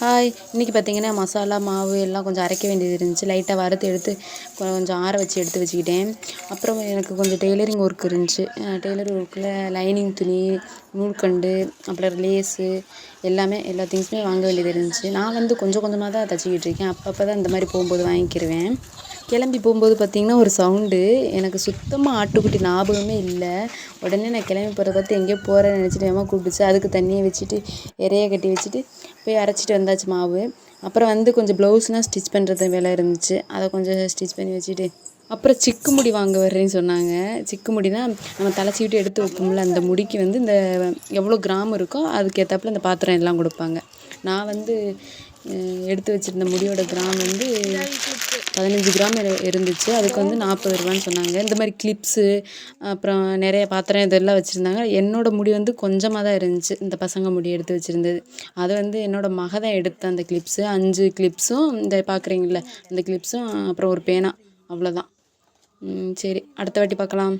Hi, இன்றைக்கி பார்த்தீங்கன்னா மசாலா மாவு எல்லாம் கொஞ்சம் அரைக்க வேண்டியது இருந்துச்சு. லைட்டாக வறுத்து எடுத்து கொஞ்சம் ஆற வச்சு எடுத்து வச்சுக்கிட்டேன். அப்புறம் எனக்கு கொஞ்சம் டெய்லரிங் ஒர்க் இருந்துச்சு. டெய்லரிங் ஒர்க்கில் லைனிங் துணி, நூல்கண்டு, அப்புறம் லேஸு எல்லா திங்ஸுமே வாங்க வேண்டியது இருந்துச்சு. நான் கொஞ்சம் கொஞ்சமாக தான் தச்சுக்கிட்டு இருக்கேன். அப்பப்போ தான் இந்த மாதிரி போகும்போது வாங்கிக்கிருவேன். கிளம்பி போகும்போது பார்த்திங்கன்னா ஒரு சவுண்டு, எனக்கு சுத்தமாக ஆட்டுக்குட்டி ஞாபகமே இல்லை. உடனே நான் கிளம்பி போகிறத பார்த்து எங்கேயோ போகிறேன்னு நினச்சிட்டு வேகமாக கூப்பிட்டுச்சு. அதுக்கு தண்ணியை வச்சுட்டு இறைய கட்டி வச்சுட்டு போய் அரைச்சிட்டு வந்தாச்சு மாவு. அப்புறம் கொஞ்சம் ப்ளவுஸ்லாம் ஸ்டிச் பண்ணுறது வேலை இருந்துச்சு. அதை கொஞ்சம் ஸ்டிச் பண்ணி வச்சுட்டு அப்புறம் சிக்கு முடி வாங்க வர்றேன்னு சொன்னாங்க. சிக்கு முடினா நம்ம தலைச்சிக்கிட்டு எடுத்து வைப்போம்ல, அந்த முடிக்கு இந்த எவ்வளோ கிராம் இருக்கோ அதுக்கேற்றாப்புல இந்த பாத்திரம் எல்லாம் கொடுப்பாங்க. நான் எடுத்து வச்சுருந்த முடியோட கிராம் 15 கிராம் இருந்துச்சு. அதுக்கு 40 ரூபான்னு சொன்னாங்க. இந்த மாதிரி கிளிப்ஸு, அப்புறம் நிறைய பாத்திரம் இதெல்லாம் வச்சுருந்தாங்க. என்னோடய முடி கொஞ்சமாக தான் இருந்துச்சு. இந்த பசங்க முடி எடுத்து வச்சுருந்தது அது என்னோடய மக தான் எடுத்த அந்த கிளிப்ஸு. 5 கிளிப்ஸும் இந்த பார்க்குறீங்கள அந்த கிளிப்ஸும், அப்புறம் ஒரு பேனா, அவ்வளோதான். சரி, அடுத்த வாட்டி பார்க்கலாம்.